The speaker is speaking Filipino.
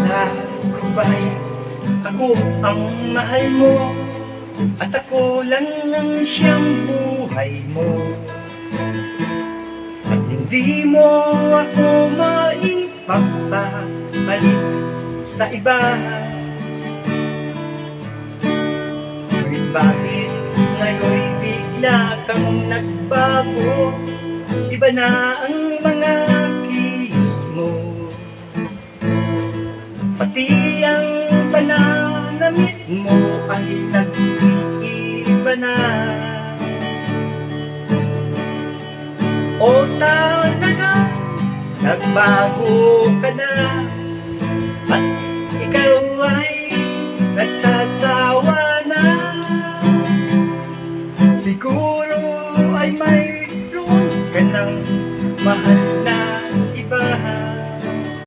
Ako ba'y ako ang mahal mo, at ako lang ang siyang buhay mo, at hindi mo ako maipapalit sa iba? Ngunit bakit ngayon'y bigla kang nagbago? Iba na ang mga kilos mo, pati ang pananamit mo ay nag-iiba na. O talaga, nagbago ka na, at ikaw ay nagsasawa na. Siguro ay mayroon ka ng mahal na